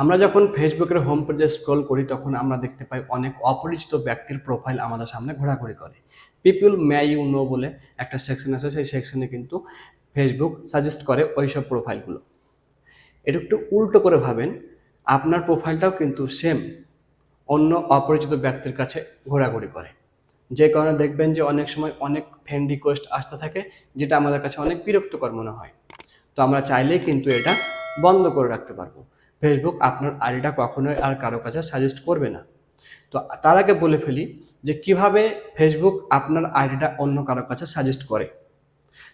আমরা যখন ফেসবুকের হোম পেজে স্ক্রল করি তখন আমরা দেখতে পাই অনেক অপরিচিত ব্যক্তির প্রোফাইল আমাদের সামনে ঘোরাঘুরি করে। পিপল মে ইউ নো বলে একটা সেকশন আছে, সেই সেকশনে কিন্তু ফেসবুক সাজেস্ট করে ওইসব প্রোফাইলগুলো। এটা একটু উল্টো করে ভাবেন, আপনার প্রোফাইলটাও কিন্তু সেম অন্য অপরিচিত ব্যক্তির কাছে ঘোরাঘুরি করে। যে কারণে দেখবেন যে অনেক সময় অনেক ফ্রেন্ড রিকোয়েস্ট আসতে থাকে, যেটা আমাদের কাছে অনেক বিরক্তকর মনে হয়। তো আমরা চাইলেই কিন্তু এটা বন্ধ করে রাখতে পারবো। ফেসবুক আপনার আইডিটা কখনোই আর কারো কাছে সাজেস্ট করবে না। তো তার আগে বলে ফেলি যে কিভাবে ফেসবুক আপনার আইডিটা অন্য কারো কাছে সাজেস্ট করে।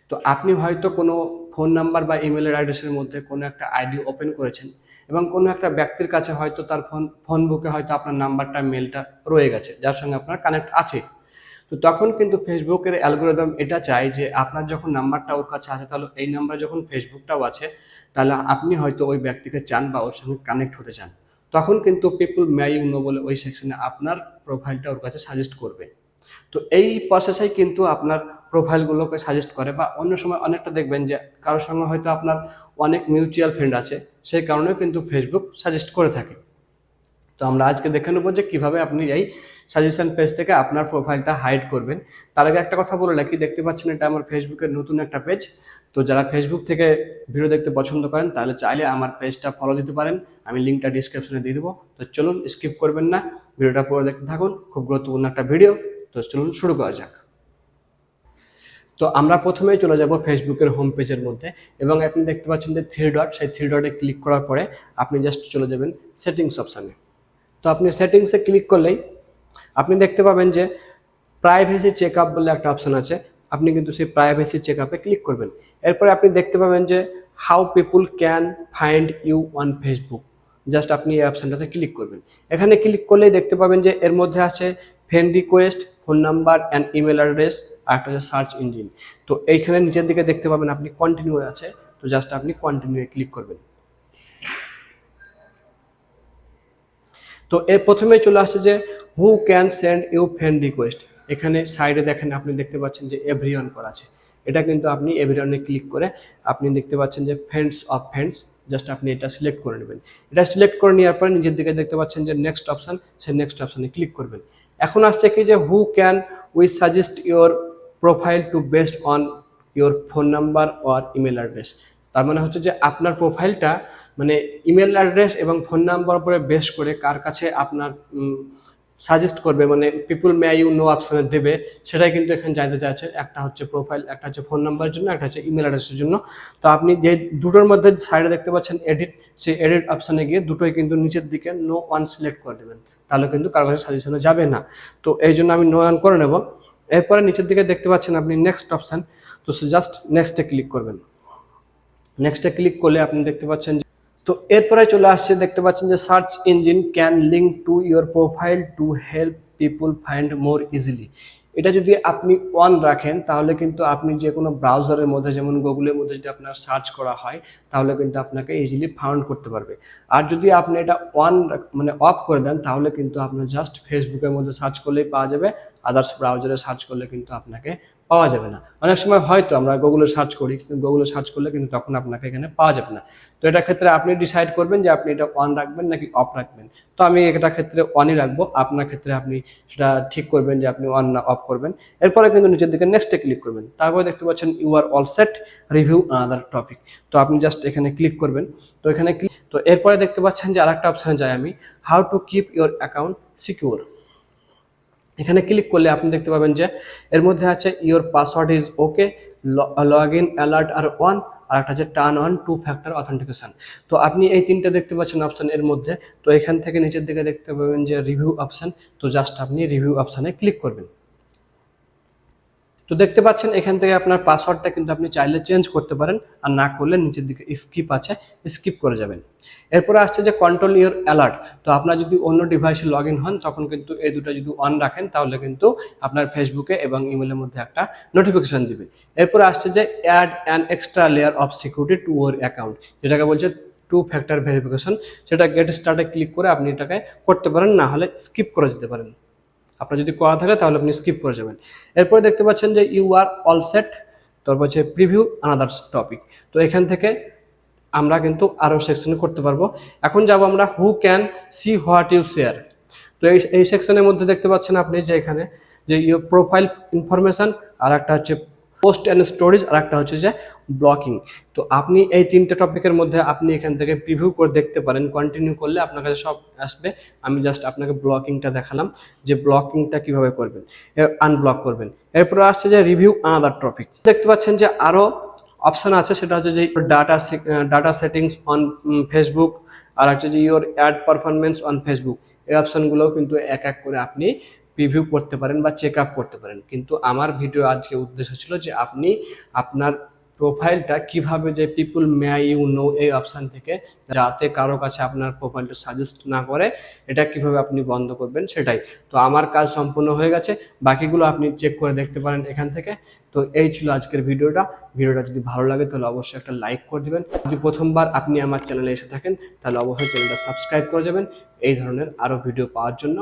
তো আপনি হয়তো কোনো ফোন নাম্বার বা ইমেলের অ্যাড্রেসের মধ্যে কোনো একটা আইডি ওপেন করেছেন এবং কোনো একটা ব্যক্তির কাছে হয়তো তার ফোন বুকে হয়তো আপনার নাম্বারটা মেলটা রয়ে গেছে, যার সঙ্গে আপনার কানেক্ট আছে। তো তখন কিন্তু ফেসবুকের অ্যালগোরিদম এটা চায় যে আপনার যখন নাম্বারটা ওর কাছে আছে, তাহলে এই নাম্বারে যখন ফেসবুকটাও আছে, তাহলে আপনি হয়তো ওই ব্যক্তিকে চান বা ওর সঙ্গে কানেক্ট হতে চান। তখন কিন্তু পিপল মে ইউ নো বলে ওই সেকশনে আপনার প্রোফাইলটা ওর কাছে সাজেস্ট করবে। তো এই প্রসেসেই কিন্তু আপনার প্রোফাইলগুলোকে সাজেস্ট করে। বা অন্য সময় অনেকটা দেখবেন যে কারোর সঙ্গে হয়তো আপনার অনেক মিউচুয়াল ফ্রেন্ড আছে, সেই কারণেও কিন্তু ফেসবুক সাজেস্ট করে থাকে। তো আমরা আজকে দেখে নেবো যে কিভাবে আপনি এই সাজেশন পেজ থেকে আপনার প্রোফাইলটা হাইড করবেন। তার আগে একটা কথা বলে রাখি, দেখতে পাচ্ছেন এটা আমার ফেসবুকের নতুন একটা পেজ। তো যারা ফেসবুক থেকে ভিডিও দেখতে পছন্দ করেন তাহলে চাইলে আমার পেজটা ফলো দিতে পারেন, আমি লিঙ্কটা ডিসক্রিপশনে দিয়ে দেবো। তো চলুন, স্কিপ করবেন না, ভিডিওটা পুরো দেখতে থাকুন, খুব গুরুত্বপূর্ণ একটা ভিডিও। তো চলুন শুরু করা যাক। তো আমরা প্রথমেই চলে যাব ফেসবুকের হোম পেজের মধ্যে, এবং আপনি দেখতে পাচ্ছেন যে থ্রি ডট, সেই থ্রি ডটে ক্লিক করার পরে আপনি জাস্ট চলে যাবেন সেটিংস অপশানে। তো আপনি সেটিংসে ক্লিক করলেই আপনি দেখতে পাবেন যে প্রাইভেসি চেক আপ বলে একটা অপশান আছে। আপনি কিন্তু সেই প্রাইভেসি চেক আপে ক্লিক করবেন। এরপরে আপনি দেখতে পাবেন যে how people can find you on Facebook. Just আপনি এই অপশানটাতে ক্লিক করবেন। এখানে ক্লিক করলেই দেখতে পাবেন যে এর মধ্যে আছে friend request, phone number and email address, আর একটা হচ্ছে সার্চ ইঞ্জিন। তো এইখানে নিচের দিকে দেখতে পাবেন আপনি কন্টিনিউ আছে, তো জাস্ট আপনি কন্টিনিউ ক্লিক করবেন। তো এর প্রথমেই চলে আসছে যে who can send you friend request. এখানে সাইডে দেখেন, আপনি দেখতে পাচ্ছেন যে এভরিওয়ান করা আছে। এটা কিন্তু আপনি এভরিওয়ানে ক্লিক করে আপনি দেখতে পাচ্ছেন যে ফ্রেন্ডস অফ ফ্রেন্ডস, জাস্ট আপনি এটা সিলেক্ট করে নেবেন। এটা সিলেক্ট করে নেওয়ার পরে নিজের দিকে দেখতে পাচ্ছেন যে নেক্সট অপশান, সেই নেক্সট অপশানে ক্লিক করবেন। এখন আসছে কি যে who can we suggest your profile to based on your phone number or email address. তার মানে হচ্ছে যে আপনার প্রোফাইলটা মানে ইমেল অ্যাড্রেস এবং ফোন নাম্বার উপরে বেস করে কার কাছে আপনার সাজেস্ট করবে, মানে পিপুল মে ইউ নো অপশানে দেবে, সেটাই কিন্তু এখানে জানতে চাচ্ছে। একটা হচ্ছে প্রোফাইল, একটা হচ্ছে ফোন নাম্বারের জন্য, একটা হচ্ছে ইমেল অ্যাড্রেসের জন্য। তো আপনি যে দুটোর মধ্যে সাইডে দেখতে পাচ্ছেন এডিট, সেই এডিট অপশানে গিয়ে দুটোই কিন্তু নিচের দিকে নো ওয়ান সিলেক্ট করে দেবেন, তাহলে কিন্তু কারো কাছে সাজেশনে যাবে না। তো এই জন্য আমি নো ওয়ান করে নেব। এরপরে নিচের দিকে দেখতে পাচ্ছেন আপনি নেক্সট অপশান, তো জাস্ট নেক্সটে ক্লিক করবেন। নেক্সটে ক্লিক করলে আপনি দেখতে পাচ্ছেন, তো এরপরে চলে আসছে দেখতে পাচ্ছেন যে search engine can link to your profile to help people find more easily. এটা যদি আপনি অন রাখেন তাহলে কিন্তু আপনি যে কোনো ব্রাউজারের মধ্যে, যেমন গুগলের মধ্যে যদি আপনার সার্চ করা হয়, তাহলে কিন্তু আপনাকে ইজিলি ফাউন্ড করতে পারবে। আর যদি আপনি এটা অন মানে অফ করে দেন, তাহলে কিন্তু আপনার জাস্ট ফেসবুকের মধ্যে সার্চ করলেই পাওয়া যাবে, আদার্স ব্রাউজারে সার্চ করলে কিন্তু আপনাকে পাওয়া যাবে না। অনেক সময় হয়তো আমরা গুগলে সার্চ করি, কিন্তু গুগলে সার্চ করলে কিন্তু তখন আপনাকে এখানে পাওয়া যাবে না। তো এটার ক্ষেত্রে আপনি ডিসাইড করবেন যে আপনি এটা অন রাখবেন নাকি অফ রাখবেন। তো আমি এটার ক্ষেত্রে অনই রাখবো, আপনার ক্ষেত্রে আপনি সেটা ঠিক করবেন যে আপনি অন না অফ করবেন। এরপরে কিন্তু নিচের দিকে নেক্সটে ক্লিক করবেন। তারপরে দেখতে পাচ্ছেন you are all set, review another topic. তো আপনি জাস্ট এখানে ক্লিক করবেন। তো এখানে তো এরপরে দেখতে পাচ্ছেন যে আরেকটা অপশানে যাই আমি, how to keep your account secure. এখানে ক্লিক করলে আপনি দেখতে পাবেন যে এর মধ্যে আছে your password is okay, log in alert আর ওয়ান, আর একটা হচ্ছে turn on two factor authentication. তো আপনি এই তিনটে দেখতে পাচ্ছেন অপশান এর মধ্যে। তো এখান থেকে নিচের দিকে দেখতে পাবেন যে রিভিউ অপশান, তো জাস্ট আপনি রিভিউ অপশানে ক্লিক করবেন। তো দেখতে পাচ্ছেন এখান থেকে আপনার পাসওয়ার্ডটা কিন্তু আপনি চাইলে চেঞ্জ করতে পারেন, আর না করলে নিচের দিকে স্কিপ আছে, স্কিপ করে যাবেন। এরপরে আসছে যে কন্ট্রোল ইওর অ্যালার্ট। তো আপনার যদি অন্য ডিভাইসে লগ ইন হন, তখন কিন্তু এই দুটো যদি অন রাখেন, তাহলে কিন্তু আপনার ফেসবুকে এবং ইমেলের মধ্যে একটা নোটিফিকেশান দিবে। এরপরে আসছে যে add an extra layer of security to your account, যেটাকে বলছে টু ফ্যাক্টর ভেরিফিকেশন। সেটা গেট স্টার্টে ক্লিক করে আপনি এটাকে করতে পারেন, না হলে স্কিপ করে যেতে পারেন। আপনার যদি করা থাকে তাহলে আপনি স্কিপ করে যাবেন। এরপরে দেখতে পাচ্ছেন যে ইউ আর অল সেট, তারপর হচ্ছে প্রিভিউ আনাদার টপিক। তো এখান থেকে আমরা কিন্তু আরও সেকশনে করতে পারবো। এখন যাব আমরা who can see what you share. তো এই সেকশনের মধ্যে দেখতে পাচ্ছেন আপনি যে এখানে যে ইউর প্রোফাইল ইনফরমেশন, আর একটা হচ্ছে পোস্ট অ্যান্ড স্টোরেজ, আর একটা হচ্ছে যে ব্লকিং। তো আপনি এই তিনটে টপিকের মধ্যে আপনি এখান থেকে প্রিভিউ করে দেখতে পারেন, কন্টিনিউ করলে আপনার কাছে সব আসবে। আমি জাস্ট আপনাকে ব্লকিংটা দেখালাম যে ব্লকিংটা কিভাবে করবেন, আনব্লক করবেন। এরপরে আসছে যে রিভিউ আনাদার টপিক। দেখতে পাচ্ছেন যে আরও অপশান আছে, সেটা হচ্ছে যে ডাটা সেটিংস অন ফেসবুক, আর হচ্ছে যে your ad performance on Facebook. এই অপশানগুলোও কিন্তু এক এক করে আপনি প্রিভিউ করতে পারেন বা চেক আপ করতে পারেন। কিন্তু আমার ভিডিও আজকে উদ্দেশ্য ছিল যে আপনি আপনার প্রোফাইলটা কিভাবে যে পিপুল মে ইউ নো এই অপশান থেকে যাতে কারো কাছে আপনার প্রোফাইলটা সাজেস্ট না করে, এটা কিভাবে আপনি বন্ধ করবেন সেটাই। তো আমার কাজ সম্পূর্ণ হয়ে গেছে, বাকিগুলো আপনি চেক করে দেখতে পারেন এখান থেকে। তো এই ছিল আজকের ভিডিওটা। ভিডিওটা যদি ভালো লাগে তাহলে অবশ্যই একটা লাইক করে দেবেন। যদি প্রথমবার আপনি আমার চ্যানেলে এসে থাকেন তাহলে অবশ্যই চ্যানেলটা সাবস্ক্রাইব করে যাবেন এই ধরনের আরও ভিডিও পাওয়ার জন্য।